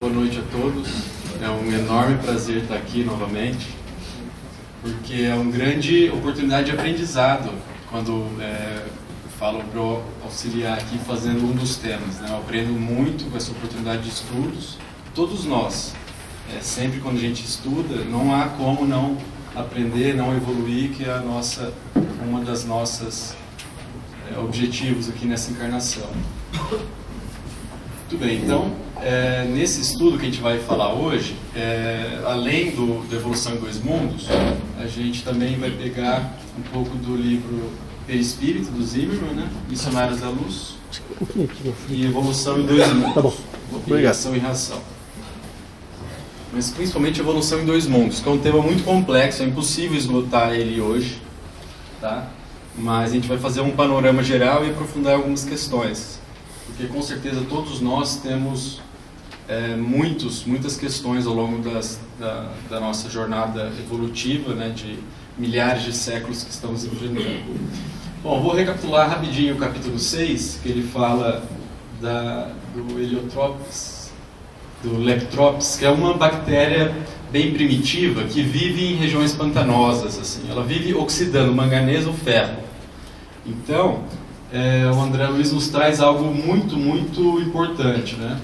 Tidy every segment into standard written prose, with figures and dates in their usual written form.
Boa noite a todos. É um enorme prazer estar aqui novamente, porque é uma grande oportunidade de aprendizado quando falo para o auxiliar aqui fazendo um dos temas. Né? Eu aprendo muito com essa oportunidade de estudos. Todos nós, sempre quando a gente estuda, não há como não aprender, não evoluir, que é uma das nossas objetivos aqui nessa encarnação. Muito bem, então, nesse estudo que a gente vai falar hoje, além do Evolução em Dois Mundos, a gente também vai pegar um pouco do livro Perispírito, do Zimmermann, né? Missionários da Luz, e Evolução em Dois Mundos, tá bom. Obrigação e Ração. Mas principalmente Evolução em Dois Mundos, que é um tema muito complexo, é impossível esgotar ele hoje, tá? Mas a gente vai fazer um panorama geral e aprofundar algumas questões. Porque com certeza todos nós temos muitas questões ao longo da nossa jornada evolutiva, né, de milhares de séculos que estamos enfrentando. Bom, vou recapitular rapidinho o capítulo 6, que ele fala do Heliotrops, do Leptrops, que é uma bactéria bem primitiva que vive em regiões pantanosas. Assim. Ela vive oxidando manganês ou ferro. Então, o André Luiz nos traz algo muito importante, né?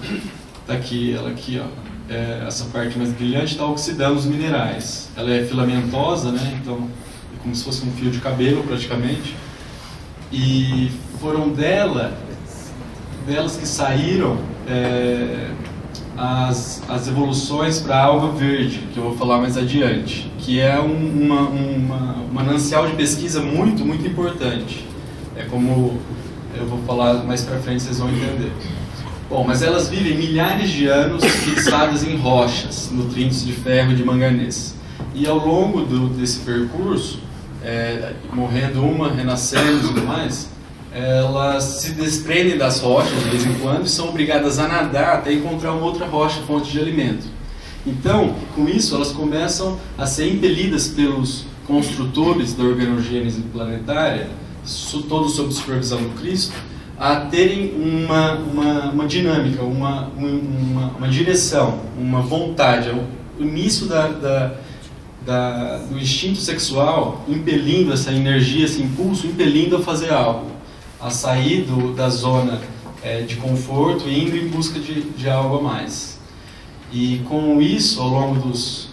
Tá aqui, ela aqui, ó, essa parte mais brilhante está oxidando os minerais. Ela é filamentosa, né? Então é como se fosse um fio de cabelo praticamente. E foram delas que saíram as evoluções para a alga verde, que eu vou falar mais adiante, que é um manancial de pesquisa muito importante. É como eu vou falar mais para frente, vocês vão entender. Bom, mas elas vivem milhares de anos fixadas em rochas, nutrientes de ferro e de manganês. E ao longo desse percurso, morrendo uma, renascendo e tudo mais, elas se desprendem das rochas de vez em quando e são obrigadas a nadar até encontrar uma outra rocha, fonte de alimento. Então, com isso, elas começam a ser impelidas pelos construtores da organogênese planetária, todos sob supervisão do Cristo, a terem uma dinâmica, uma direção, uma vontade, o início do instinto sexual, impelindo essa energia, esse impulso, impelindo a fazer algo, a sair da zona de conforto e indo em busca de algo a mais. E com isso, ao longo dos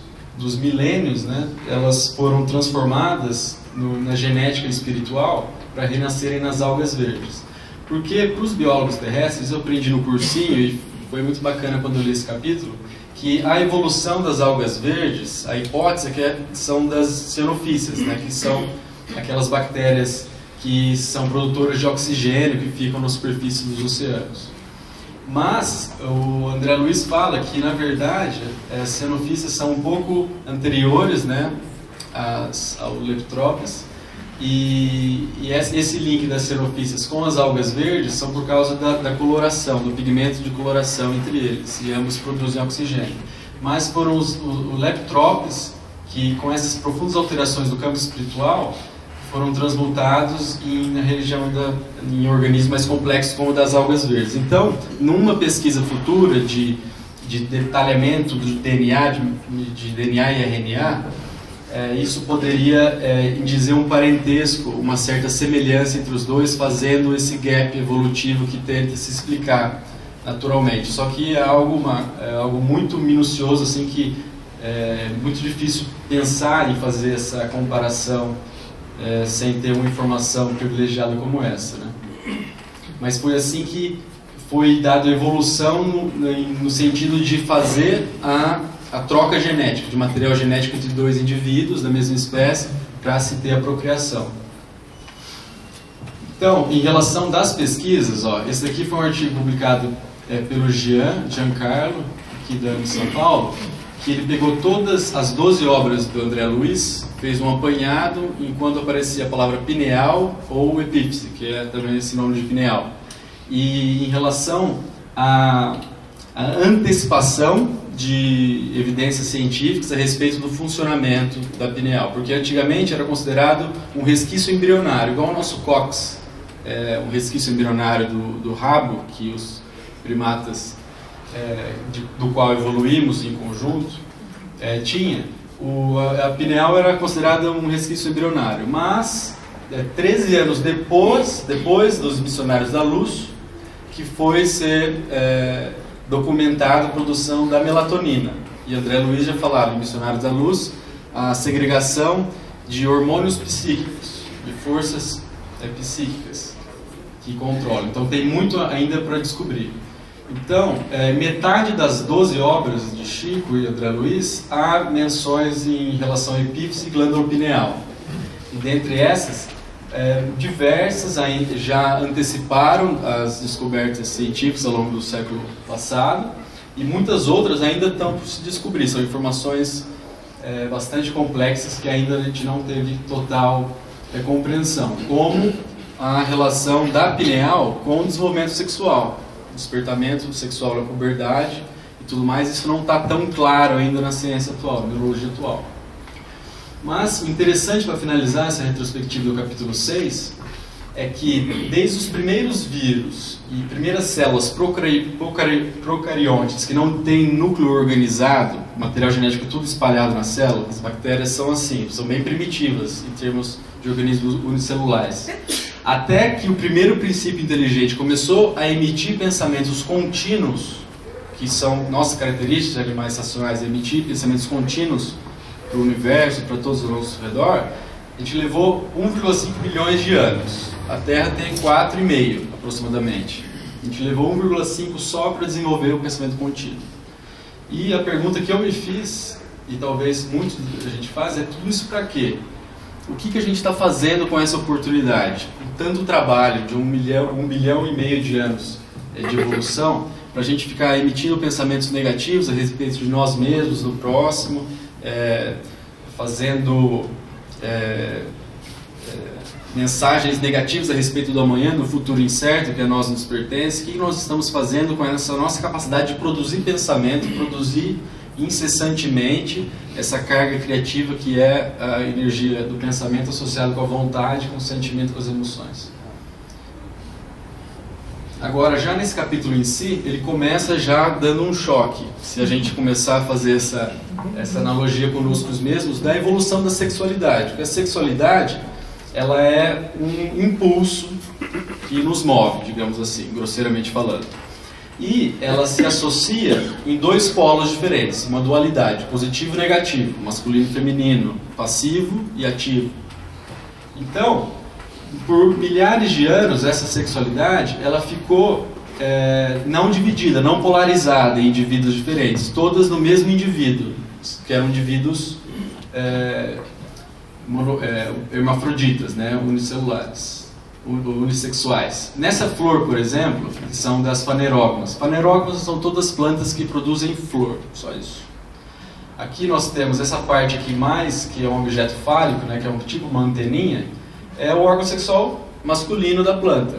milênios, né, elas foram transformadas na genética espiritual para renascerem nas algas verdes. Porque para os biólogos terrestres, eu aprendi no cursinho, e foi muito bacana quando eu li esse capítulo, que a evolução das algas verdes, a hipótese é que são das cianofícias, né, que são aquelas bactérias que são produtoras de oxigênio, que ficam na superfície dos oceanos. Mas o André Luiz fala que, na verdade, as cianofícias são um pouco anteriores, né, ao Leptrops, e esse link das cianofícias com as algas verdes são por causa da coloração, do pigmento de coloração entre eles, e ambos produzem oxigênio. Mas foram o Leptrops que, com essas profundas alterações do campo espiritual, foram transmutados em organismos mais complexos como o das algas verdes. Então, numa pesquisa futura de detalhamento do DNA, de DNA e RNA, isso poderia dizer um parentesco, uma certa semelhança entre os dois, fazendo esse gap evolutivo que tenta se explicar naturalmente. Só que é algo muito minucioso, assim, que é muito difícil pensar em fazer essa comparação sem ter uma informação privilegiada como essa, né? Mas foi assim que foi dada a evolução no sentido de fazer a troca genética, de material genético entre dois indivíduos da mesma espécie, para se ter a procriação. Então, em relação das pesquisas, esse daqui foi um artigo publicado pelo Giancarlo, aqui de São Paulo, que ele pegou todas as 12 obras do André Luiz, fez um apanhado enquanto aparecia a palavra pineal ou epífise, que é também esse nome de pineal. E em relação à antecipação de evidências científicas a respeito do funcionamento da pineal, porque antigamente era considerado um resquício embrionário, igual ao nosso cóccix, um resquício embrionário do rabo que os primatas do qual evoluímos em conjunto, tinha. A pineal era considerada um resquício embrionário, mas 13 anos depois dos missionários da luz, que foi ser documentada a produção da melatonina. E André Luiz já falava em Missionários da Luz, a segregação de hormônios psíquicos, de forças psíquicas que controlam. Então tem muito ainda para descobrir. Então, metade das 12 obras de Chico e André Luiz há menções em relação à epífise e glândula pineal. E dentre essas, diversas ainda já anteciparam as descobertas científicas ao longo do século passado, e muitas outras ainda estão por se descobrir. São informações bastante complexas que ainda a gente não teve total compreensão, como a relação da pineal com o desenvolvimento sexual, despertamento sexual na puberdade e tudo mais. Isso não está tão claro ainda na ciência atual, na neurologia atual. Mas o interessante para finalizar essa retrospectiva do capítulo 6 é que desde os primeiros vírus e primeiras células procariontes que não têm núcleo organizado, material genético tudo espalhado na célula, as bactérias são assim, são bem primitivas em termos de organismos unicelulares. Até que o primeiro princípio inteligente começou a emitir pensamentos contínuos, que são nossas características de animais racionais, emitir pensamentos contínuos para o universo, para todos ao nosso redor, a gente levou 1,5 bilhões de anos. A Terra tem 4,5 aproximadamente. A gente levou 1,5 só para desenvolver o pensamento contínuo. E a pergunta que eu me fiz, e talvez muitos a gente faz, é tudo isso para quê? O que a gente está fazendo com essa oportunidade? Com tanto trabalho de 1,5 bilhão de anos de evolução, para a gente ficar emitindo pensamentos negativos a respeito de nós mesmos, do próximo, fazendo mensagens negativas a respeito do amanhã, do futuro incerto que a nós nos pertence. O que nós estamos fazendo com essa nossa capacidade de produzir pensamento, produzir incessantemente essa carga criativa que é a energia do pensamento associada com a vontade, com o sentimento, com as emoções. Agora, já nesse capítulo em si, ele começa já dando um choque, se a gente começar a fazer essa analogia conosco mesmos, da evolução da sexualidade. Porque a sexualidade, ela é um impulso que nos move, digamos assim, grosseiramente falando. E ela se associa em dois polos diferentes, uma dualidade, positivo e negativo, masculino e feminino, passivo e ativo. Então, por milhares de anos, essa sexualidade, ela ficou não dividida, não polarizada em indivíduos diferentes, todas no mesmo indivíduo, que eram indivíduos hermafroditas, né, unicelulares, unissexuais. Nessa flor, por exemplo, que são das fanerógamas. Fanerógamas são todas plantas que produzem flor, só isso. Aqui nós temos essa parte aqui mais, que é um objeto fálico, né, que é um tipo uma anteninha, é o órgão sexual masculino da planta.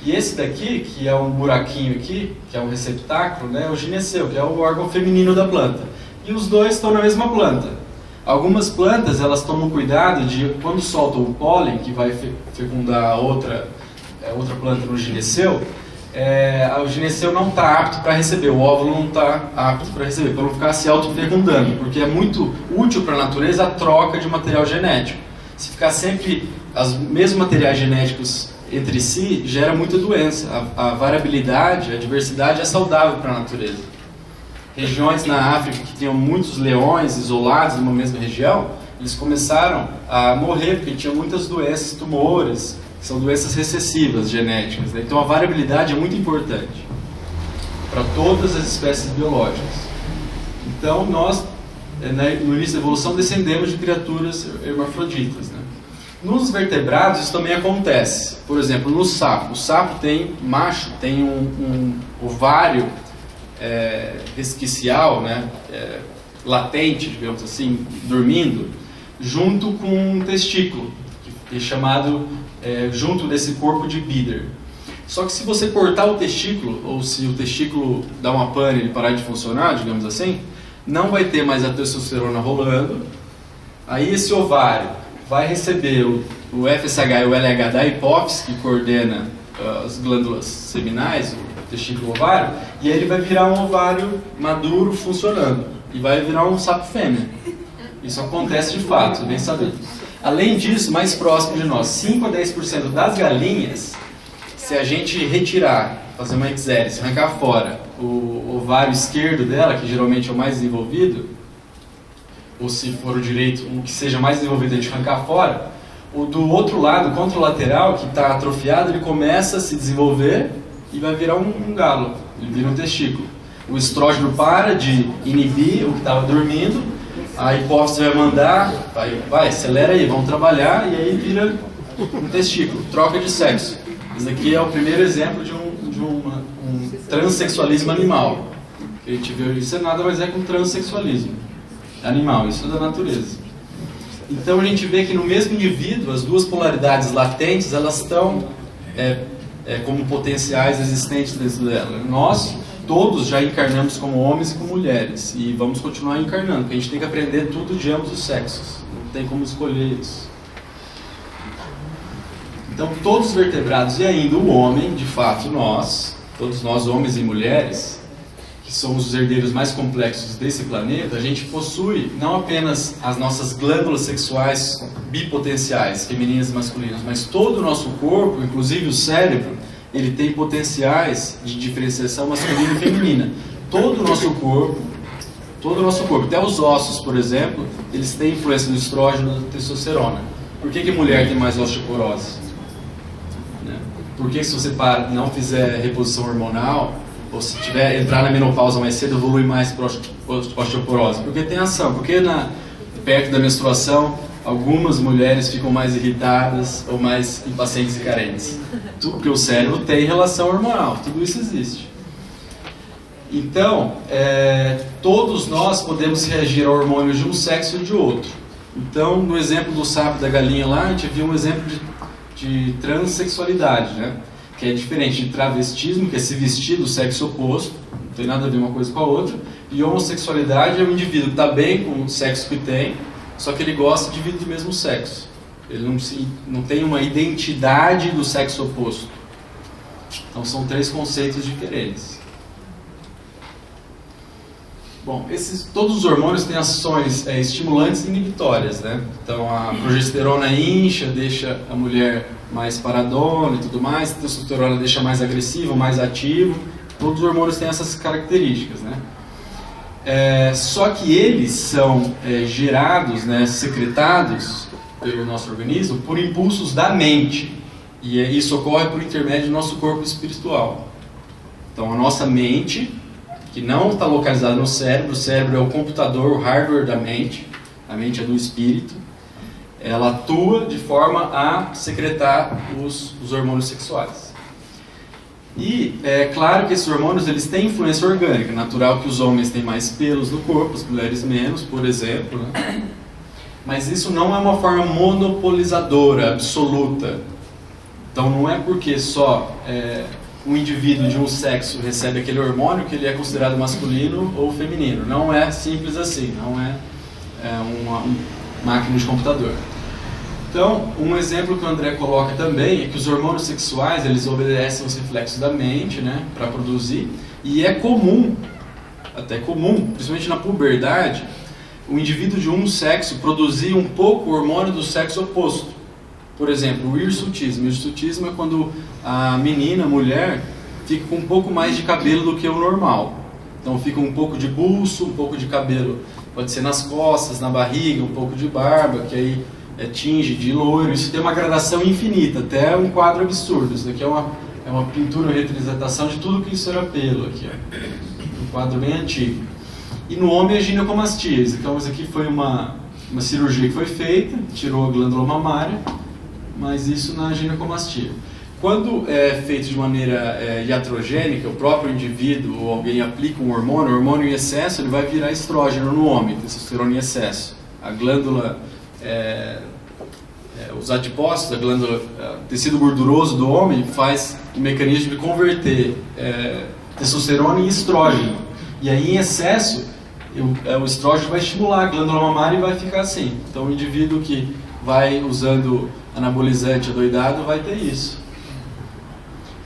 E esse daqui, que é um buraquinho aqui, que é um receptáculo, né, é o gineceu, que é o órgão feminino da planta. E os dois estão na mesma planta. Algumas plantas, elas tomam cuidado de, quando soltam o pólen, que vai fecundar outra planta no gineceu, o gineceu não está apto para receber, o óvulo não está apto para receber, para não ficar se autofecundando, porque é muito útil para a natureza a troca de material genético. Se ficar sempre os mesmos materiais genéticos entre si, gera muita doença. A variabilidade, a diversidade é saudável para a natureza. Regiões na África que tinham muitos leões isolados numa mesma região, eles começaram a morrer porque tinham muitas doenças, tumores, que são doenças recessivas genéticas, né? Então a variabilidade é muito importante para todas as espécies biológicas. Então nós, no início da evolução, descendemos de criaturas hermafroditas, né? Nos vertebrados isso também acontece. Por exemplo, no sapo. O sapo tem macho, tem um ovário resquicial, né, latente, digamos assim, dormindo, junto com um testículo, que é chamado, junto desse corpo de Bieder. Só que se você cortar o testículo, ou se o testículo dar uma pane e ele parar de funcionar, digamos assim, não vai ter mais a testosterona rolando. Aí esse ovário vai receber o FSH e o LH da hipófise, que coordena as glândulas seminais, o testículo ovário, e aí ele vai virar um ovário maduro funcionando, e vai virar um sapo fêmea. Isso acontece de fato, bem sabido. Além disso, mais próximo de nós, 5 a 10% das galinhas, se a gente retirar, fazer uma exérese, arrancar fora o ovário esquerdo dela, que geralmente é o mais desenvolvido, ou se for o direito, um que seja mais desenvolvido, a gente arrancar fora, o do outro lado, contralateral, que está atrofiado, ele começa a se desenvolver e vai virar um galo, ele vira um testículo. O estrógeno para de inibir o que estava dormindo, a hipófise vai mandar, vai, acelera aí, vamos trabalhar, e aí vira um testículo, troca de sexo. Esse aqui é o primeiro exemplo de um transexualismo animal. A gente vê isso nada mais é que um transexualismo animal, isso é da natureza. Então a gente vê que no mesmo indivíduo, as duas polaridades latentes, elas estão como potenciais existentes dentro dela. Nós, todos já encarnamos como homens e como mulheres, e vamos continuar encarnando, porque a gente tem que aprender tudo de ambos os sexos, não tem como escolher isso. Então todos os vertebrados e ainda o homem, de fato nós, todos nós homens e mulheres, que somos os herdeiros mais complexos desse planeta, a gente possui não apenas as nossas glândulas sexuais bipotenciais, femininas e masculinas, mas todo o nosso corpo, inclusive o cérebro, ele tem potenciais de diferenciação masculina e feminina. Todo o nosso corpo, até os ossos, por exemplo, eles têm influência do estrógeno e da testosterona. Por que mulher tem mais osteoporose? Por que se você não fizer reposição hormonal, ou se entrar na menopausa mais cedo, evolui mais para osteoporose? Porque tem ação, porque perto da menstruação, algumas mulheres ficam mais irritadas ou mais impacientes e carentes. Porque o cérebro tem relação hormonal, tudo isso existe. Então, todos nós podemos reagir a hormônios de um sexo e de outro. Então, no exemplo do sapo e da galinha lá, a gente viu um exemplo de transexualidade, né? Que é diferente de travestismo, que é se vestir do sexo oposto, não tem nada a ver uma coisa com a outra, e homossexualidade é um indivíduo que está bem com o sexo que tem, só que ele gosta de indivíduo do mesmo sexo. Ele não tem uma identidade do sexo oposto. Então são três conceitos diferentes. Bom, todos os hormônios têm ações estimulantes e inibitórias, né? Então a progesterona incha, deixa a mulher mais paradona e tudo mais, a testosterona deixa mais agressivo, mais ativo. Todos os hormônios têm essas características, né? Só que eles são gerados, né, secretados pelo nosso organismo por impulsos da mente. E isso ocorre por intermédio do nosso corpo espiritual. Então a nossa mente, que não está localizada no cérebro, o cérebro é o computador, o hardware da mente, a mente é do espírito, ela atua de forma a secretar os hormônios sexuais. E é claro que esses hormônios eles têm influência orgânica, natural que os homens têm mais pelos no corpo, as mulheres menos, por exemplo, né? Mas isso não é uma forma monopolizadora, absoluta. Então não é porque só um indivíduo de um sexo recebe aquele hormônio que ele é considerado masculino ou feminino. Não é simples assim, não é uma máquina de computador. Então, um exemplo que o André coloca também é que os hormônios sexuais, eles obedecem aos reflexos da mente, né, para produzir, e é comum, até comum, principalmente na puberdade, o indivíduo de um sexo produzir um pouco o hormônio do sexo oposto. Por exemplo, o hirsutismo. O hirsutismo é quando a menina, a mulher, fica com um pouco mais de cabelo do que o normal. Então fica um pouco de buço, um pouco de cabelo, pode ser nas costas, na barriga, um pouco de barba, que aí tinge de loiro. Isso tem uma gradação infinita, até um quadro absurdo. Isso daqui é uma pintura, uma representação de tudo que isso era pelo aqui. Um quadro bem antigo. E no homem é ginecomastia. Então isso aqui foi uma cirurgia que foi feita, tirou a glândula mamária, mas isso na ginecomastia. Quando é feito de maneira iatrogênica, o próprio indivíduo ou alguém aplica um hormônio, o hormônio em excesso ele vai virar estrógeno no homem, testosterona em excesso. A glândula, os adipócitos, a glândula, tecido gorduroso do homem faz o mecanismo de converter testosterona em estrógeno. E aí em excesso, o estrógeno vai estimular a glândula mamária e vai ficar assim. Então o indivíduo que vai usando anabolizante adoidado vai ter isso.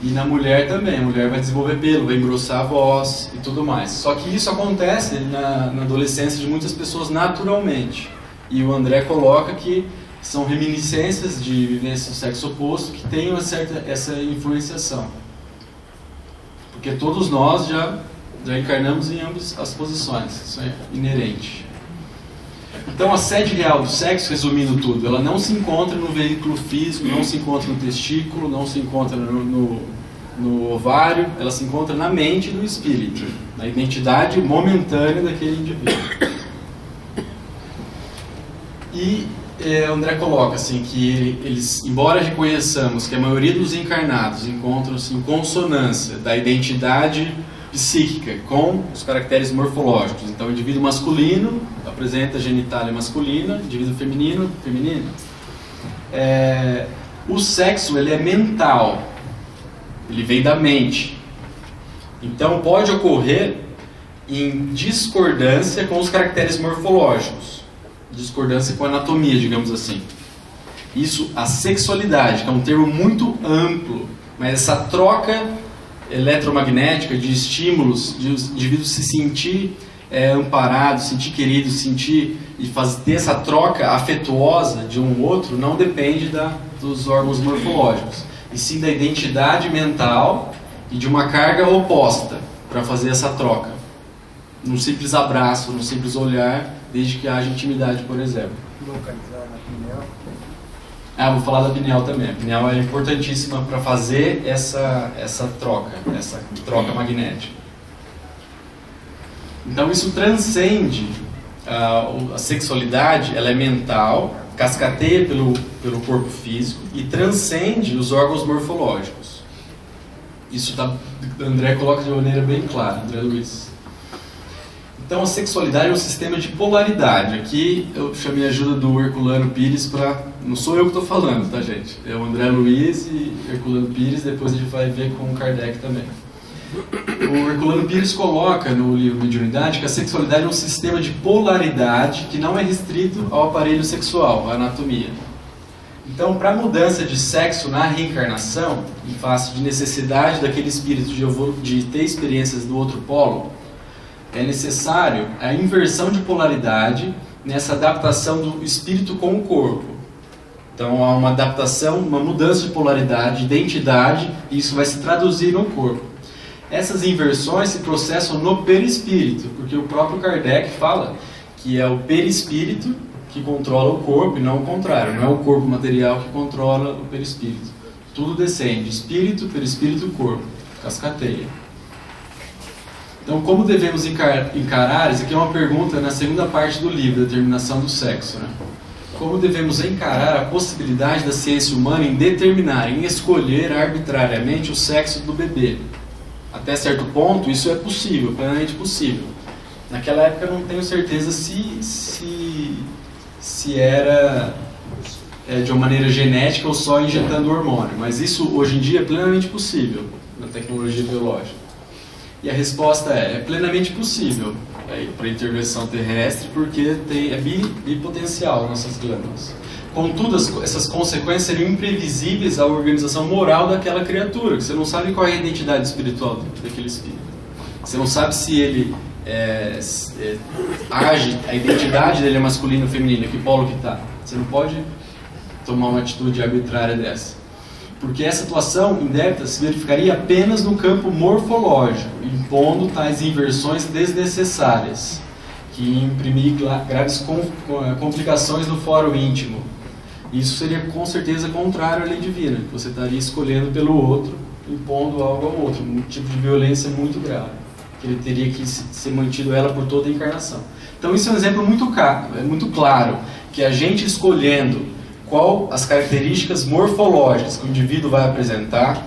E na mulher também, a mulher vai desenvolver pelo, vai engrossar a voz e tudo mais. Só que isso acontece na adolescência de muitas pessoas naturalmente. E o André coloca que são reminiscências de vivência do sexo oposto que têm essa influenciação. Porque todos nós já encarnamos em ambas as posições, isso é inerente. Então a sede real do sexo, resumindo tudo, ela não se encontra no veículo físico, não se encontra no testículo, não se encontra no ovário, ela se encontra na mente e no espírito, na identidade momentânea daquele indivíduo. E André coloca assim que eles, embora reconheçamos que a maioria dos encarnados encontram-se em consonância da identidade psíquica com os caracteres morfológicos. Então, o indivíduo masculino apresenta genitália masculina, indivíduo feminino, feminino. O sexo ele é mental, ele vem da mente. Então, pode ocorrer em discordância com os caracteres morfológicos, discordância com a anatomia, digamos assim. Isso, a sexualidade, que é um termo muito amplo, mas essa troca eletromagnética de estímulos, de o indivíduo se sentir amparado, sentir querido, sentir e ter essa troca afetuosa de um outro, não depende dos órgãos morfológicos, e sim da identidade mental e de uma carga oposta para fazer essa troca. Num simples abraço, num simples olhar, desde que haja intimidade, por exemplo. Localizar na pineal. Vou falar da pineal também. A pineal é importantíssima para fazer essa troca magnética. Então isso transcende a sexualidade, ela é mental, cascateia pelo corpo físico e transcende os órgãos morfológicos. Isso André coloca de maneira bem clara, André Luiz. Então a sexualidade é um sistema de polaridade. Aqui eu chamei a ajuda do Herculano Pires para... Não sou eu que estou falando, tá, gente? É o André Luiz e Herculano Pires, depois a gente vai ver com o Kardec também. O Herculano Pires coloca no livro Mediunidade que a sexualidade é um sistema de polaridade que não é restrito ao aparelho sexual, à anatomia. Então, para a mudança de sexo na reencarnação, em face de necessidade daquele espírito de ter experiências do outro polo, é necessário a inversão de polaridade nessa adaptação do espírito com o corpo. Então há uma adaptação, uma mudança de polaridade, de identidade, e isso vai se traduzir no corpo. Essas inversões se processam no perispírito, porque o próprio Kardec fala que é o perispírito que controla o corpo e não o contrário, não é o corpo material que controla o perispírito. Tudo descende, espírito, perispírito, corpo, cascateia. Então, como devemos encarar, isso aqui é uma pergunta na segunda parte do livro, Determinação do Sexo, né? Como devemos encarar a possibilidade da ciência humana em determinar, em escolher arbitrariamente o sexo do bebê? Até certo ponto, isso é possível, plenamente possível. Naquela época eu não tenho certeza se era de uma maneira genética ou só injetando hormônio, mas isso hoje em dia é plenamente possível na tecnologia biológica. E a resposta é plenamente possível para intervenção terrestre, porque é bipotencial nossas glândulas. Contudo, essas consequências seriam imprevisíveis à organização moral daquela criatura, que você não sabe qual é a identidade espiritual daquele espírito. Você não sabe se ele age, a identidade dele é masculina ou feminina, que polo que está. Você não pode tomar uma atitude arbitrária dessa. Porque essa atuação indébita se verificaria apenas no campo morfológico, impondo tais inversões desnecessárias, que imprimir graves complicações no fórum íntimo. Isso seria com certeza contrário à lei divina, que você estaria escolhendo pelo outro, impondo algo ao outro, um tipo de violência muito grave, que ele teria que ser mantido ela por toda a encarnação. Então isso é um exemplo muito claro, que a gente escolhendo qual as características morfológicas que o indivíduo vai apresentar,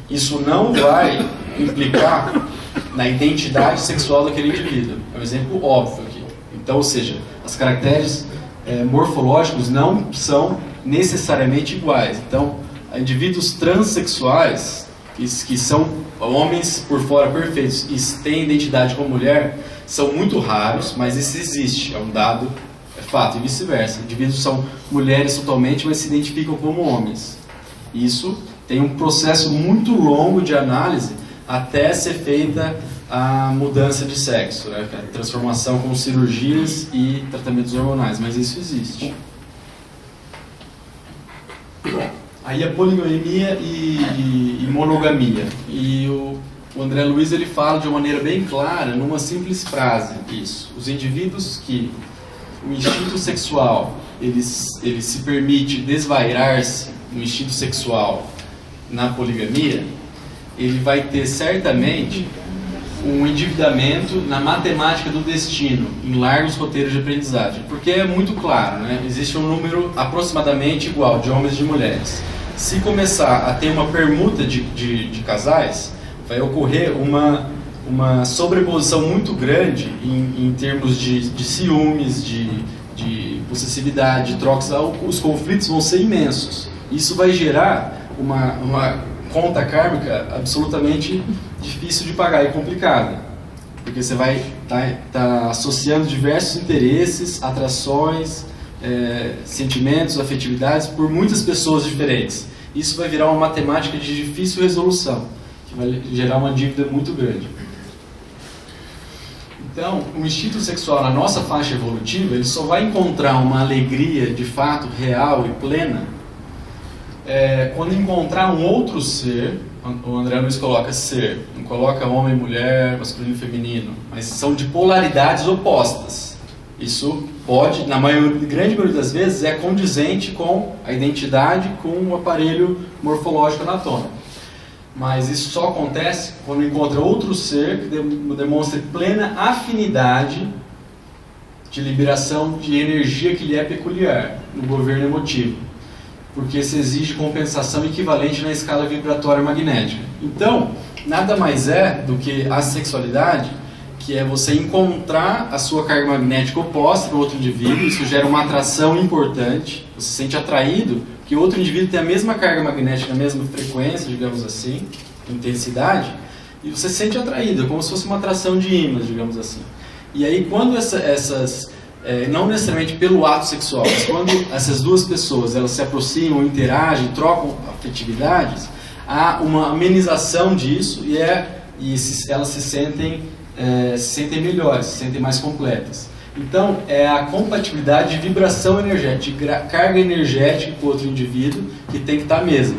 isso não vai implicar na identidade sexual daquele indivíduo. É um exemplo óbvio aqui. Então, ou seja, os caracteres morfológicos não são necessariamente iguais. Então, indivíduos transexuais, que são homens por fora perfeitos e têm identidade como mulher, são muito raros, mas isso existe, é um dado. É fato, e vice-versa. Indivíduos são mulheres totalmente, mas se identificam como homens. Isso Tem um processo muito longo de análise até ser feita a mudança de sexo, né? A transformação com cirurgias e tratamentos hormonais, mas isso existe. Aí a poligamia e monogamia. E o André Luiz ele fala de uma maneira bem clara, numa simples frase, isso. Os indivíduos que o instinto sexual ele se permite desvairar-se no instinto sexual na poligamia, ele vai ter certamente um endividamento na matemática do destino, em largos roteiros de aprendizagem. Porque é muito claro, né? Existe um número aproximadamente igual de homens e de mulheres. Se começar a ter uma permuta de casais, vai ocorrer uma sobreposição muito grande em termos de ciúmes, de possessividade, de trocas. Os conflitos vão ser imensos. Isso vai gerar uma conta kármica absolutamente difícil de pagar e complicada, porque você vai tá associando diversos interesses, atrações, sentimentos, afetividades por muitas pessoas diferentes. Isso vai virar uma matemática de difícil resolução, que vai gerar uma dívida muito grande. Então, o instinto sexual na nossa faixa evolutiva, ele só vai encontrar uma alegria de fato real e plena quando encontrar um outro ser. O André Luiz coloca ser, não coloca homem, mulher, masculino e feminino, mas são de polaridades opostas. Isso pode, na grande maioria das vezes, é condizente com a identidade, com o aparelho morfológico anatômico. Mas isso só acontece quando encontra outro ser que demonstre plena afinidade de liberação de energia que lhe é peculiar no governo emotivo, porque se exige compensação equivalente na escala vibratória magnética. Então, nada mais é do que a sexualidade, que é você encontrar a sua carga magnética oposta para outro indivíduo. Isso gera uma atração importante, você se sente atraído, que outro indivíduo tem a mesma carga magnética, a mesma frequência, digamos assim, intensidade, e você se sente atraído, é como se fosse uma atração de ímãs, digamos assim. E aí, quando não necessariamente pelo ato sexual, mas quando essas duas pessoas elas se aproximam, interagem, trocam afetividades, há uma amenização disso e elas se sentem melhores, se sentem mais completas. Então, é a compatibilidade de vibração energética, de carga energética com o outro indivíduo que tem que estar mesmo.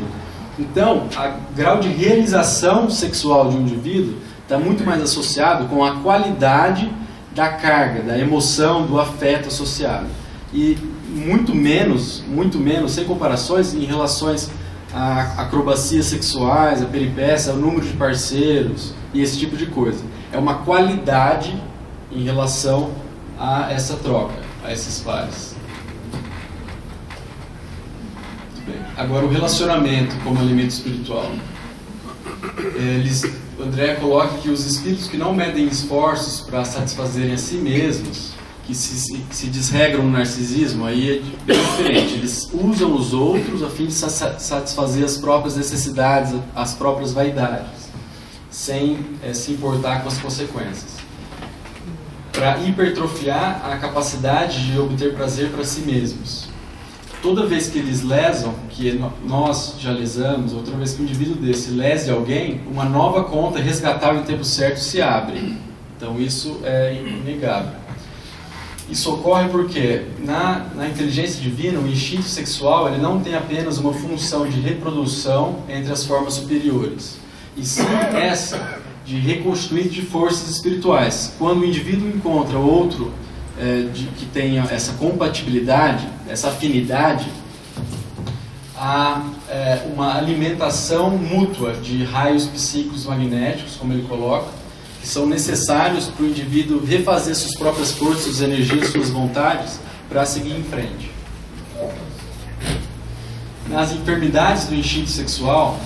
Então, o grau de realização sexual de um indivíduo está muito mais associado com a qualidade da carga, da emoção, do afeto associado. E muito menos, sem comparações, em relações a acrobacias sexuais, a peripécia, ao número de parceiros e esse tipo de coisa. É uma qualidade em relação a essa troca, a esses pares. Muito bem. Agora, o relacionamento como alimento espiritual. O André coloca que os espíritos que não medem esforços para satisfazerem a si mesmos, que se desregram no narcisismo, aí é bem diferente. Eles usam os outros a fim de satisfazer as próprias necessidades, as próprias vaidades, sem se importar com as consequências. Para hipertrofiar a capacidade de obter prazer para si mesmos. Toda vez que eles lesam, que nós já lesamos, outra vez que um indivíduo desse lese alguém, uma nova conta resgatável em tempo certo se abre. Então isso é inegável. Isso ocorre porque na inteligência divina, o instinto sexual ele não tem apenas uma função de reprodução entre as formas superiores, e sim essa de reconstruir de forças espirituais. Quando o indivíduo encontra outro que tenha essa compatibilidade, essa afinidade, há uma alimentação mútua de raios psíquicos magnéticos, como ele coloca, que são necessários para o indivíduo refazer suas próprias forças, suas energias, suas vontades, para seguir em frente. Nas enfermidades do instinto sexual,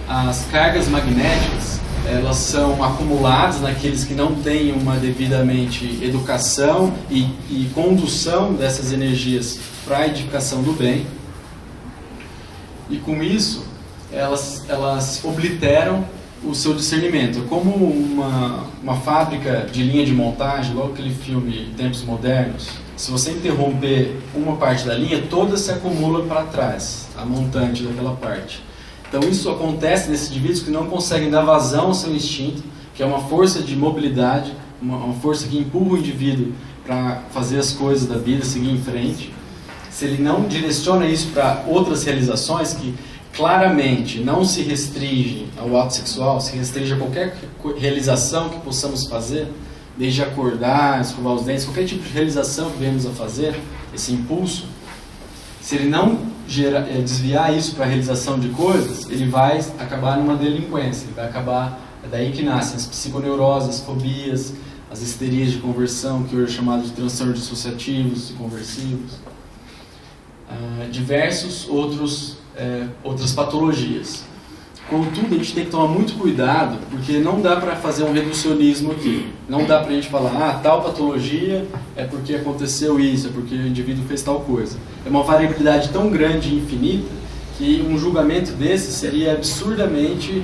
as cargas magnéticas elas são acumuladas naqueles que não têm uma devidamente educação e condução dessas energias para a edificação do bem. E com isso, elas obliteram o seu discernimento. Como uma fábrica de linha de montagem, igual aquele filme Tempos Modernos, se você interromper uma parte da linha, toda se acumula para trás, a montante daquela parte. Então isso acontece nesses indivíduos que não conseguem dar vazão ao seu instinto, que é uma força de mobilidade, uma força que empurra o indivíduo para fazer as coisas da vida, seguir em frente. Se ele não direciona isso para outras realizações que claramente não se restringe ao ato sexual, se restringe a qualquer realização que possamos fazer, desde acordar, escovar os dentes, qualquer tipo de realização que venhamos a fazer, esse impulso, se ele não desviar isso para a realização de coisas, ele vai acabar numa delinquência, ele vai acabar, é daí que nascem as psiconeuroses, as fobias, as histerias de conversão, que hoje é chamado de transtornos dissociativos e conversivos, diversos outras patologias. Contudo, a gente tem que tomar muito cuidado, porque não dá para fazer um reducionismo aqui. Não dá para a gente falar, tal patologia é porque aconteceu isso, é porque o indivíduo fez tal coisa. É uma variabilidade tão grande e infinita que um julgamento desse seria absurdamente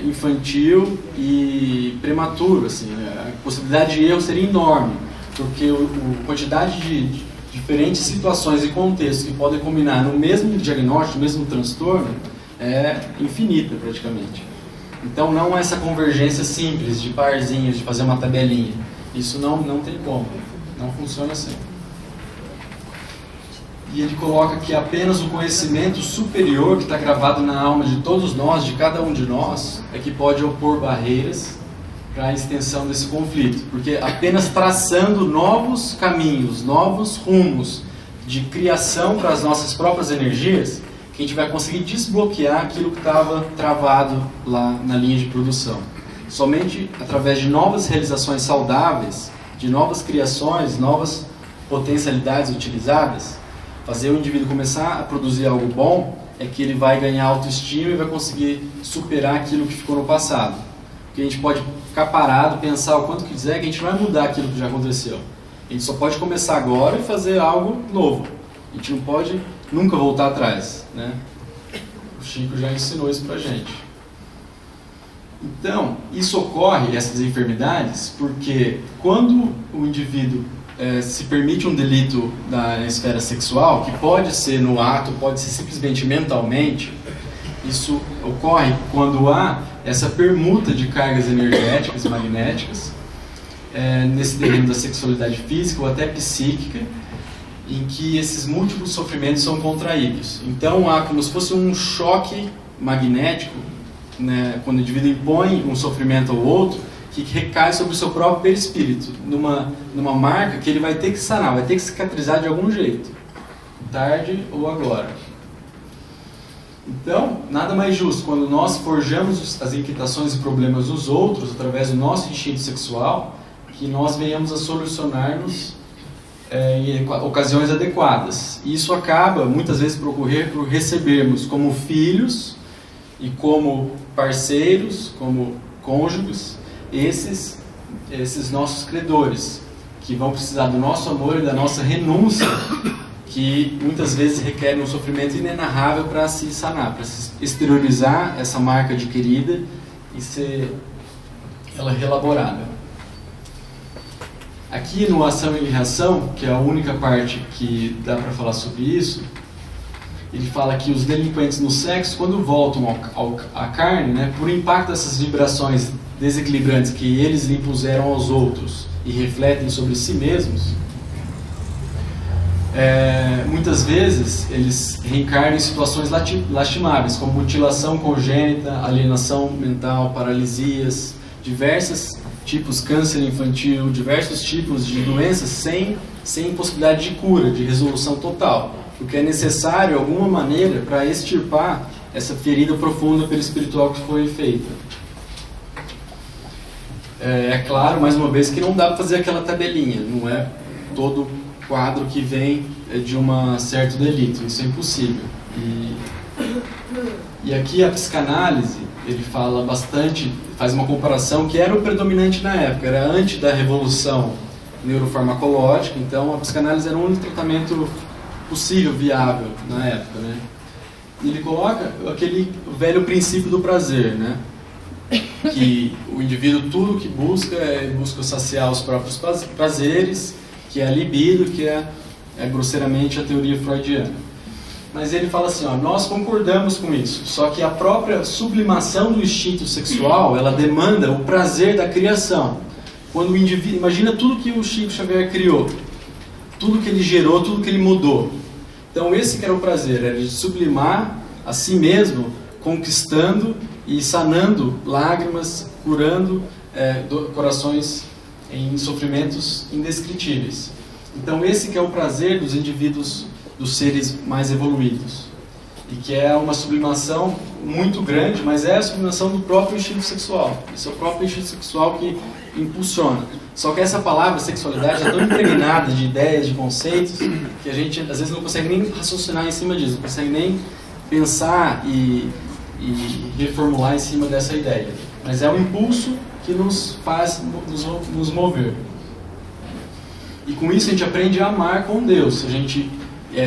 infantil e prematuro. Assim, a possibilidade de erro seria enorme, porque a quantidade de diferentes situações e contextos que podem combinar no mesmo diagnóstico, no mesmo transtorno, é infinita praticamente. Então não é essa convergência simples de parzinhos, de fazer uma tabelinha. Isso não tem como, não funciona assim. E ele coloca que apenas o conhecimento superior que está gravado na alma de todos nós, de cada um de nós, é que pode opor barreiras para a extensão desse conflito. Porque apenas traçando novos caminhos, novos rumos de criação para as nossas próprias energias, que a gente vai conseguir desbloquear aquilo que estava travado lá na linha de produção. Somente através de novas realizações saudáveis, de novas criações, novas potencialidades utilizadas, fazer o indivíduo começar a produzir algo bom, é que ele vai ganhar autoestima e vai conseguir superar aquilo que ficou no passado. Porque a gente pode ficar parado, pensar o quanto quiser, que a gente não vai mudar aquilo que já aconteceu. A gente só pode começar agora e fazer algo novo. A gente não pode nunca voltar atrás, né? O Chico já ensinou isso pra gente. Então, isso ocorre, essas enfermidades, porque quando o indivíduo se permite um delito na esfera sexual, que pode ser no ato, pode ser simplesmente mentalmente, isso ocorre quando há essa permuta de cargas energéticas e magnéticas nesse terreno da sexualidade física ou até psíquica, em que esses múltiplos sofrimentos são contraídos. Então há como se fosse um choque magnético, né, quando o indivíduo impõe um sofrimento ao outro, que recai sobre o seu próprio perispírito, numa marca que ele vai ter que sanar, vai ter que cicatrizar de algum jeito, tarde ou agora. Então, nada mais justo, quando nós forjamos as inquietações e problemas dos outros, através do nosso instinto sexual, que nós venhamos a solucionar-nos em ocasiões adequadas. E isso acaba, muitas vezes, por ocorrer por recebermos como filhos e como parceiros, como cônjuges, esses nossos credores, que vão precisar do nosso amor e da nossa renúncia, que muitas vezes requerem um sofrimento inenarrável para se sanar, para se exteriorizar essa marca adquirida e ser ela reelaborada. Aqui no Ação e Reação, que é a única parte que dá para falar sobre isso, ele fala que os delinquentes no sexo, quando voltam à carne, né, por impacto dessas vibrações desequilibrantes que eles lhe impuseram aos outros e refletem sobre si mesmos, muitas vezes eles reencarnam em situações lastimáveis, como mutilação congênita, alienação mental, paralisias, diversos tipos de câncer infantil, diversos tipos de doenças sem possibilidade de cura, de resolução total, porque é necessário, de alguma maneira, para extirpar essa ferida profunda perispiritual que foi feita. É claro, mais uma vez, que não dá para fazer aquela tabelinha, não é todo quadro que vem de um certo delito, isso é impossível. E aqui a psicanálise, ele fala bastante, faz uma comparação que era o predominante na época, era antes da revolução neurofarmacológica, então a psicanálise era o único tratamento possível, viável na época, né? E ele coloca aquele velho princípio do prazer, né? Que o indivíduo tudo que busca busca saciar os próprios prazeres, que é a libido, que é grosseiramente a teoria freudiana. mas ele fala assim, ó, nós concordamos com isso, só que a própria sublimação do instinto sexual, ela demanda o prazer da criação. Quando o indivíduo, imagina tudo que o Chico Xavier criou, tudo que ele gerou, tudo que ele mudou. Então esse que era o prazer, era de sublimar a si mesmo, conquistando e sanando lágrimas, curando corações em sofrimentos indescritíveis. Então esse que é o prazer dos indivíduos, dos seres mais evoluídos. E que é uma sublimação muito grande, mas é a sublimação do próprio instinto sexual. Esse é o próprio instinto sexual que impulsiona. Só que essa palavra sexualidade é tão impregnada de ideias, de conceitos, que a gente às vezes não consegue nem raciocinar em cima disso, não consegue nem pensar e reformular em cima dessa ideia. Mas é um impulso que nos faz nos mover. E com isso a gente aprende a amar com Deus. A gente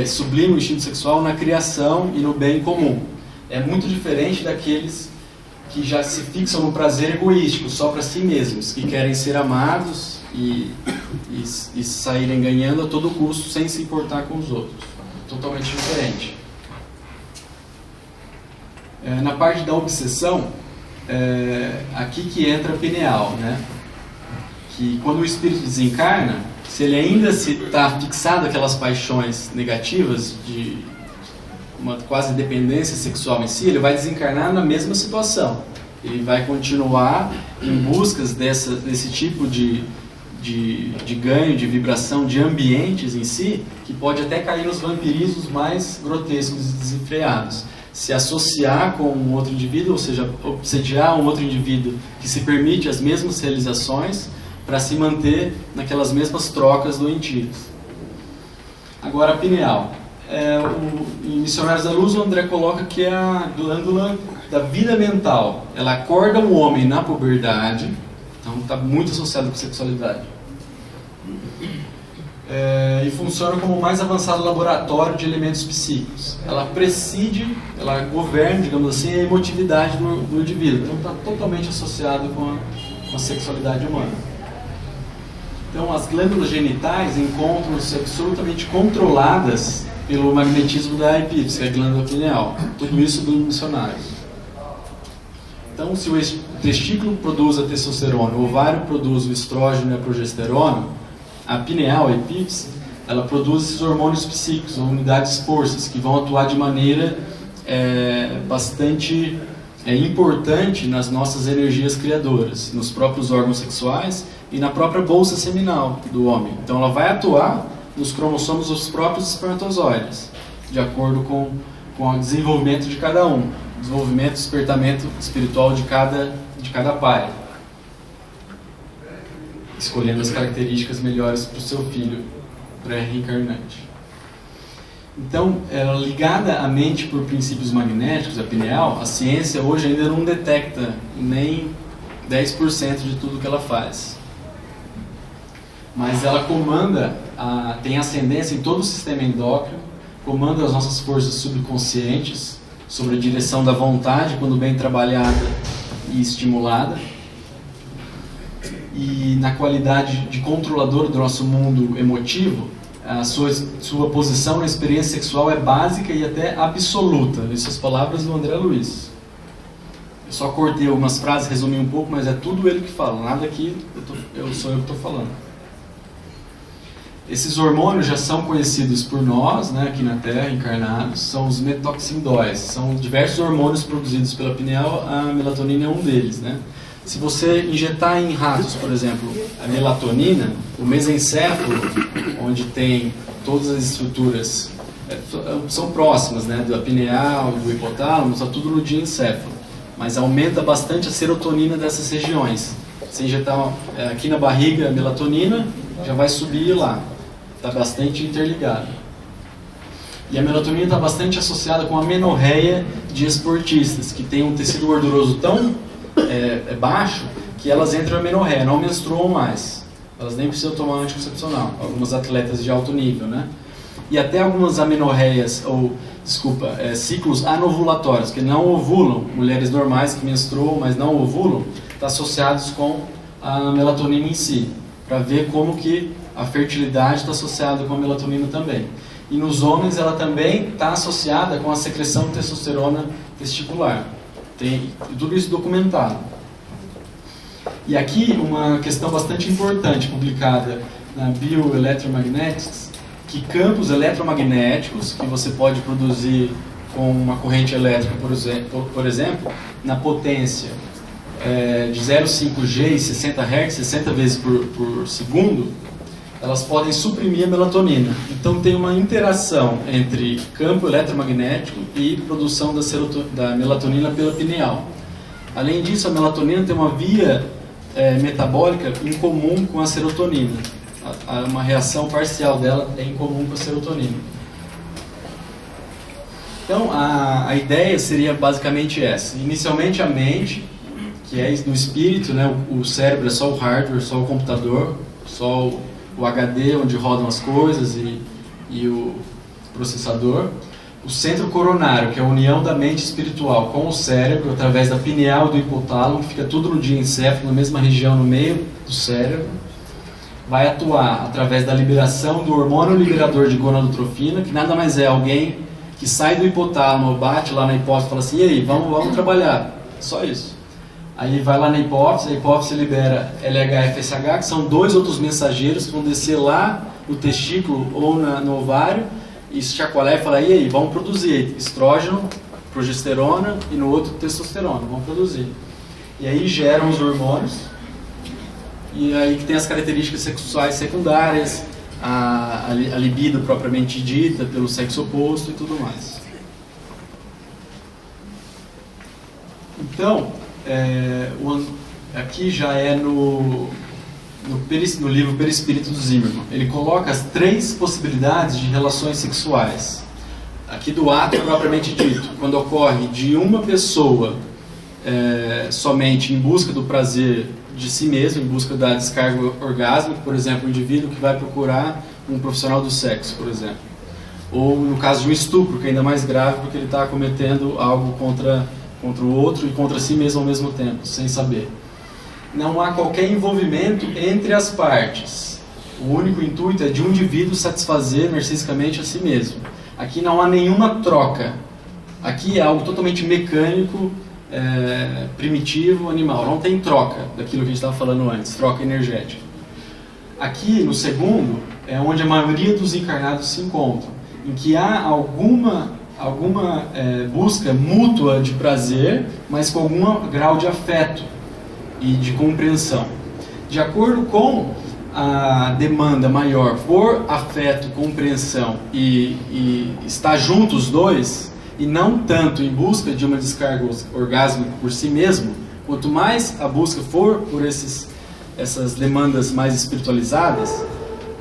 sublima o instinto sexual na criação e no bem comum. É muito diferente daqueles que já se fixam no prazer egoístico, só para si mesmos, que querem ser amados e saírem ganhando a todo custo, sem se importar com os outros. Totalmente diferente. Na parte da obsessão, aqui que entra a pineal, né? Que quando o espírito desencarna, se ele ainda está fixado aquelas paixões negativas de uma quase dependência sexual em si, ele vai desencarnar na mesma situação. Ele vai continuar em buscas desse tipo de ganho, de vibração, de ambientes em si, que pode até cair nos vampirismos mais grotescos e desenfreados. Se associar com um outro indivíduo, ou seja, obsediar um outro indivíduo que se permite as mesmas realizações, para se manter naquelas mesmas trocas doentias. Agora a pineal. Em Missionários da Luz, o André coloca que é a glândula da vida mental. Ela acorda o homem na puberdade, então está muito associado com sexualidade. E funciona como o mais avançado laboratório de elementos psíquicos. Ela preside, ela governa, digamos assim, a emotividade do indivíduo. Então está totalmente associado com a sexualidade humana. Então, as glândulas genitais encontram-se absolutamente controladas pelo magnetismo da epífise, que é a glândula pineal. Tudo isso dos missionários. Então, se o testículo produz a testosterona, o ovário produz o estrógeno e a progesterona, a pineal, a epífise, ela produz esses hormônios psíquicos, ou unidades forças, que vão atuar de maneira bastante importante nas nossas energias criadoras, nos próprios órgãos sexuais e na própria bolsa seminal do homem. Então ela vai atuar nos cromossomos dos próprios espermatozoides, de acordo com o desenvolvimento de cada um, desenvolvimento, despertamento espiritual de cada pai, escolhendo as características melhores para o seu filho pré-reencarnante. Então, ela ligada à mente por princípios magnéticos, a pineal, a ciência hoje ainda não detecta nem 10% de tudo que ela faz. Mas ela comanda, tem ascendência em todo o sistema endócrino, comanda as nossas forças subconscientes, sobre a direção da vontade, quando bem trabalhada e estimulada. E na qualidade de controlador do nosso mundo emotivo, a sua posição na experiência sexual é básica e até absoluta. Essas palavras do André Luiz. Eu só cortei algumas frases, resumi um pouco, mas é tudo ele que fala, nada aqui sou eu que estou falando. Esses hormônios já são conhecidos por nós, né, aqui na Terra, encarnados, são os metoxindóis. São diversos hormônios produzidos pela pineal, a melatonina é um deles, né? Se você injetar em ratos, por exemplo, a melatonina, o mesencéfalo, onde tem todas as estruturas, são próximas, né, da pineal, do hipotálamo, está tudo no diencéfalo, mas aumenta bastante a serotonina dessas regiões. Se injetar aqui na barriga a melatonina, já vai subir lá, está bastante interligado. E a melatonina está bastante associada com a menorreia de esportistas, que tem um tecido gorduroso tão baixo, que elas entram em menorreia, não menstruam mais. Elas nem precisam tomar anticoncepcional. Algumas atletas de alto nível, né? E até algumas amenorreias, ciclos anovulatórios, que não ovulam, mulheres normais que menstruam, mas não ovulam, estão associados com a melatonina em si, para ver como que a fertilidade está associada com a melatonina também. E nos homens ela também está associada com a secreção de testosterona testicular. Tem tudo isso documentado. E aqui uma questão bastante importante importante na Bioelectromagnetics, que campos eletromagnéticos que você pode produzir com uma corrente elétrica, por exemplo, na potência de 0,5 G e 60 Hz, 60 vezes por segundo, elas podem suprimir a melatonina. Então tem uma interação entre campo eletromagnético e produção da melatonina pela pineal. Além disso, a melatonina tem uma via metabólica em comum com a serotonina. Uma reação parcial dela é em comum com a serotonina. Então a ideia seria basicamente essa. Inicialmente a mente, que é no espírito, né? O cérebro é só o hardware, só o computador, só o HD onde rodam as coisas e o processador. O centro coronário, que é a união da mente espiritual com o cérebro, através da pineal e do hipotálamo, que fica tudo no diencéfalo, na mesma região no meio do cérebro, vai atuar através da liberação do hormônio liberador de gonadotrofina, que nada mais é alguém que sai do hipotálamo, bate lá na hipófise e fala assim, e aí, vamos trabalhar. Só isso. Aí vai lá na hipófise, a hipófise libera LH-FSH, que são dois outros mensageiros que vão descer lá no testículo ou no ovário, e chacoalhar e falar, e aí, vamos produzir estrógeno, progesterona e no outro testosterona, vamos produzir. E aí geram os hormônios, e aí que tem as características sexuais secundárias, a libido propriamente dita pelo sexo oposto e tudo mais. Então, aqui já é no livro Perispírito do Zimmermann. Ele coloca as 3 possibilidades de relações sexuais. Aqui do ato propriamente dito, quando ocorre de uma pessoa somente em busca do prazer de si mesmo, em busca da descarga orgásmica, por exemplo, um indivíduo que vai procurar um profissional do sexo, por exemplo. Ou no caso de um estupro, que é ainda mais grave, porque ele está cometendo algo contra o outro e contra si mesmo ao mesmo tempo, sem saber. Não há qualquer envolvimento entre as partes. O único intuito é de um indivíduo satisfazer narcisicamente a si mesmo. Aqui não há nenhuma troca. Aqui é algo totalmente mecânico, primitivo, animal. Não tem troca daquilo que a gente estava falando antes, troca energética. Aqui, no segundo, é onde a maioria dos encarnados se encontram, em que há alguma busca mútua de prazer, mas com algum grau de afeto e de compreensão. De acordo com a demanda maior por afeto, compreensão e estar juntos os dois, e não tanto em busca de uma descarga orgásmica por si mesmo, quanto mais a busca for por essas demandas mais espiritualizadas,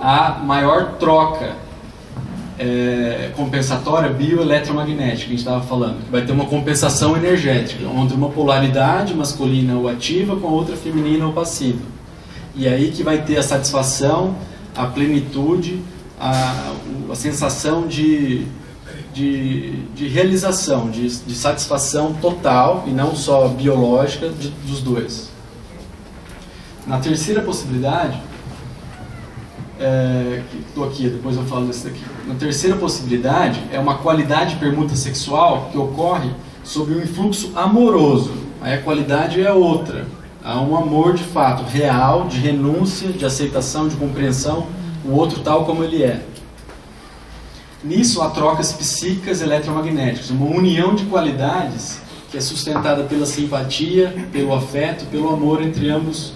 há maior troca compensatória bioeletromagnética, que a gente estava falando, que vai ter uma compensação energética entre uma polaridade masculina ou ativa com a outra feminina ou passiva. E aí que vai ter a satisfação, a plenitude, a sensação de realização, de satisfação total e não só biológica dos dois. Na terceira possibilidade, estou aqui, depois eu falo desse daqui. Na terceira possibilidade é uma qualidade de permuta sexual que ocorre sob um influxo amoroso. Aí a qualidade é outra. Há um amor de fato, real, de renúncia, de aceitação, de compreensão, o outro tal como ele é. Nisso há trocas psíquicas eletromagnéticas, uma união de qualidades que é sustentada pela simpatia, pelo afeto, pelo amor entre ambos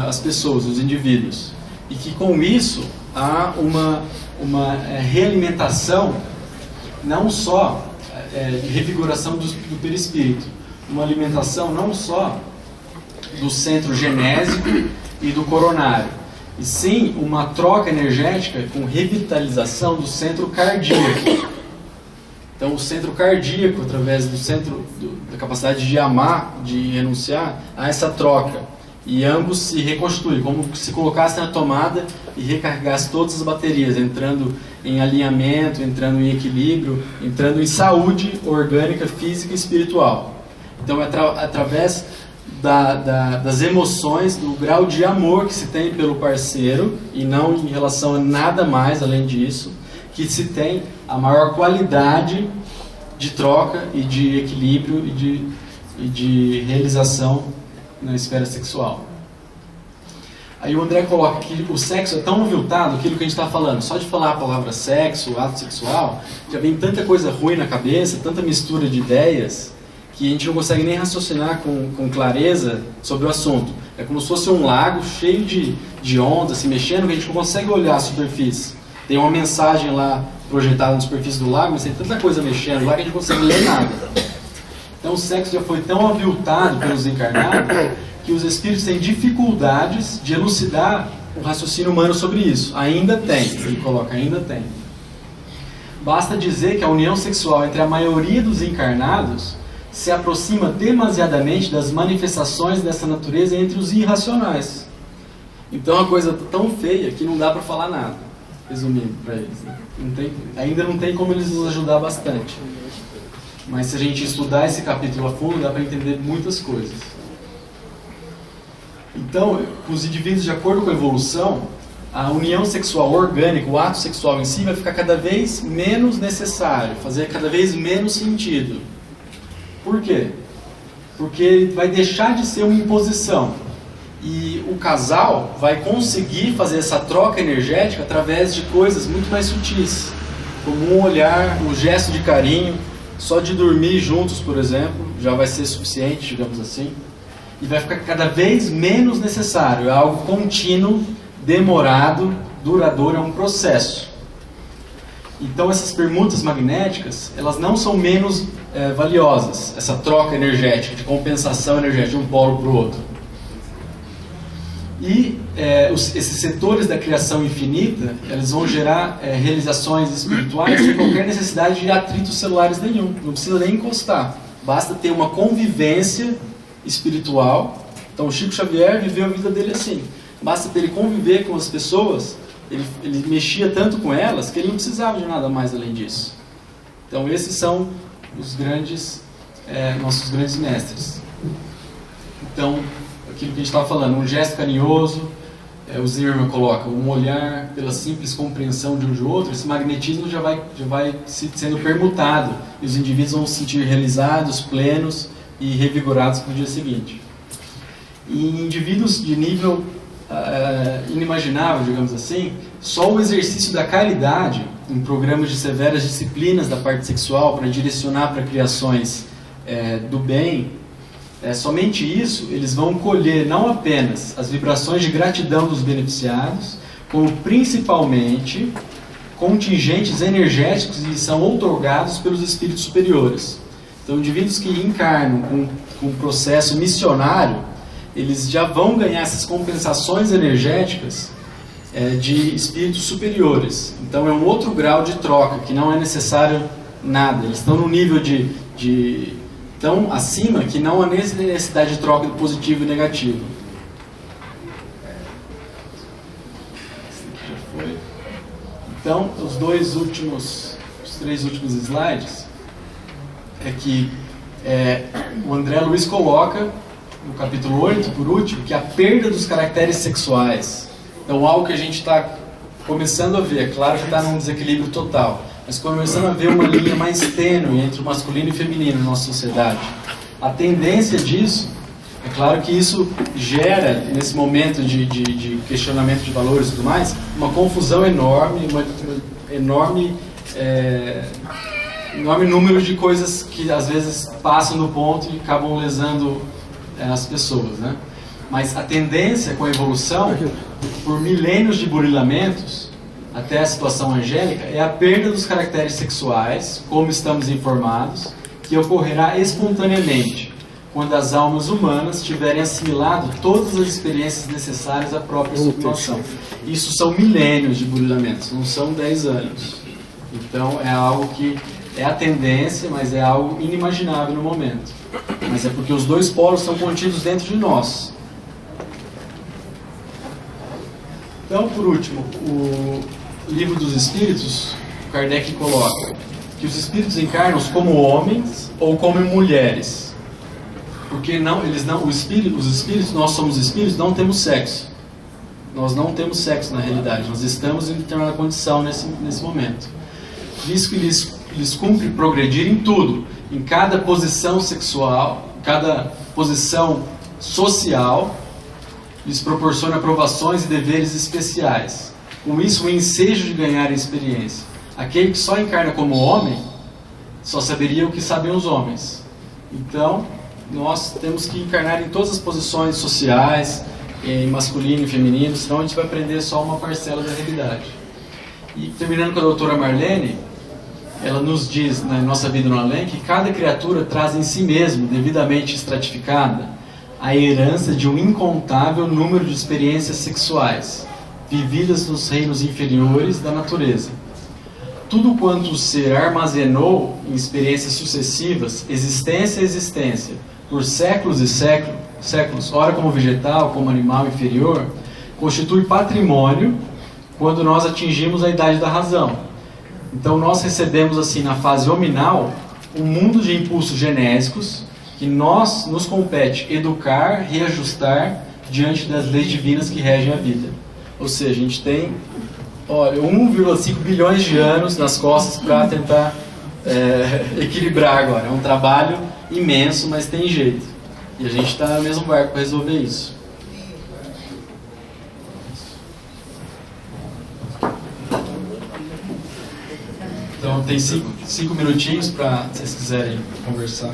as pessoas, os indivíduos. E que com isso há uma realimentação, não só de revigoração do perispírito, uma alimentação não só do centro genésico e do coronário, e sim uma troca energética com revitalização do centro cardíaco. Então o centro cardíaco, através do centro da capacidade de amar, de renunciar, há essa troca. E ambos se reconstituem, como se colocasse na tomada e recarregasse todas as baterias, entrando em alinhamento, entrando em equilíbrio, entrando em saúde orgânica, física e espiritual. Então é através das emoções, do grau de amor que se tem pelo parceiro, e não em relação a nada mais além disso, que se tem a maior qualidade de troca e de equilíbrio e de realização na esfera sexual. Aí o André coloca que o sexo é tão aviltado, aquilo que a gente está falando, só de falar a palavra sexo, ato sexual, já vem tanta coisa ruim na cabeça, tanta mistura de ideias, que a gente não consegue nem raciocinar com clareza sobre o assunto. É como se fosse um lago cheio de ondas se mexendo, que a gente não consegue olhar a superfície. Tem uma mensagem lá projetada na superfície do lago, mas tem tanta coisa mexendo lá que a gente não consegue ler nada. Então o sexo já foi tão aviltado pelos encarnados que os espíritos têm dificuldades de elucidar o raciocínio humano sobre isso. Ainda tem, ele coloca, ainda tem. Basta dizer que a união sexual entre a maioria dos encarnados se aproxima demasiadamente das manifestações dessa natureza entre os irracionais. Então é uma coisa tão feia que não dá para falar nada, resumindo para eles. Né? Ainda não tem como eles nos ajudar bastante. Mas se a gente estudar esse capítulo a fundo, dá para entender muitas coisas. Então, os indivíduos, de acordo com a evolução, a união sexual orgânica, o ato sexual em si, vai ficar cada vez menos necessário, fazer cada vez menos sentido. Por quê? Porque ele vai deixar de ser uma imposição. E o casal vai conseguir fazer essa troca energética através de coisas muito mais sutis, como um olhar, um gesto de carinho. Só de dormir juntos, por exemplo, já vai ser suficiente, digamos assim. E vai ficar cada vez menos necessário. É algo contínuo, demorado, duradouro, é um processo. Então essas permutas magnéticas, elas não são menos valiosas. Essa troca energética, de compensação energética de um polo para o outro. E esses setores da criação infinita, eles vão gerar realizações espirituais sem qualquer necessidade de atritos celulares nenhum. Não precisa nem encostar. Basta ter uma convivência espiritual. Então o Chico Xavier viveu a vida dele assim. Basta ter ele conviver com as pessoas, ele mexia tanto com elas que ele não precisava de nada mais além disso. Então esses são os grandes, nossos grandes mestres. Então, aquilo que a gente estava falando, um gesto carinhoso, o Zimmermann coloca, um olhar pela simples compreensão de um de outro, esse magnetismo já vai sendo permutado e os indivíduos vão se sentir realizados, plenos e revigorados para o dia seguinte. E em indivíduos de nível inimaginável, digamos assim, só o exercício da caridade em programas de severas disciplinas da parte sexual para direcionar para criações do bem, somente isso, eles vão colher não apenas as vibrações de gratidão dos beneficiados, como principalmente contingentes energéticos que são outorgados pelos espíritos superiores. Então, indivíduos que encarnam com um processo missionário, eles já vão ganhar essas compensações energéticas de espíritos superiores. Então, é um outro grau de troca, que não é necessário nada. Eles estão no nível tão acima que não há necessidade de troca de positivo e negativo. Esse aqui já foi. Então, os três últimos slides é que o André Luiz coloca no capítulo 8, por último, que a perda dos caracteres sexuais. Então, algo que a gente está começando a ver, é claro que está num desequilíbrio total, mas começando a ver uma linha mais tênue entre o masculino e o feminino na nossa sociedade. A tendência disso, é claro que isso gera, nesse momento de questionamento de valores e tudo mais, uma confusão enorme, enorme número de coisas que às vezes passam do ponto e acabam lesando as pessoas, né? Mas a tendência com a evolução, por milênios de burilamentos, até a situação angélica, é a perda dos caracteres sexuais, como estamos informados, que ocorrerá espontaneamente, quando as almas humanas tiverem assimilado todas as experiências necessárias à própria sublimação. Isso são milênios de burilamentos, não são 10 anos. Então é algo que é a tendência, mas é algo inimaginável no momento. Mas é porque os dois polos estão contidos dentro de nós. Então, por último, o Livro dos Espíritos, Kardec coloca que os espíritos encarnam como homens ou como mulheres. Porque os espíritos, nós somos espíritos, não temos sexo. Nós não temos sexo na realidade, nós estamos em determinada condição nesse momento. visto que lhes cumpre progredir em tudo, em cada posição sexual, cada posição social, lhes proporciona aprovações e deveres especiais. Com isso, o ensejo de ganhar experiência. Aquele que só encarna como homem, só saberia o que sabem os homens. Então, nós temos que encarnar em todas as posições sociais, em masculino e feminino, senão a gente vai aprender só uma parcela da realidade. E terminando com a doutora Marlene, ela nos diz, na Nossa Vida no Além, que cada criatura traz em si mesmo, devidamente estratificada, a herança de um incontável número de experiências sexuais, vividas nos reinos inferiores da natureza. Tudo quanto o ser armazenou em experiências sucessivas, existência a existência, por séculos e séculos, ora como vegetal, como animal inferior, constitui patrimônio quando nós atingimos a idade da razão. Então nós recebemos assim na fase hominal um mundo de impulsos genésicos que nos compete educar, reajustar diante das leis divinas que regem a vida. Ou seja, a gente tem 1,5 bilhões de anos nas costas para tentar equilibrar agora. É um trabalho imenso, mas tem jeito. E a gente está no mesmo barco para resolver isso. Então tem 5 minutinhos para, se vocês quiserem conversar.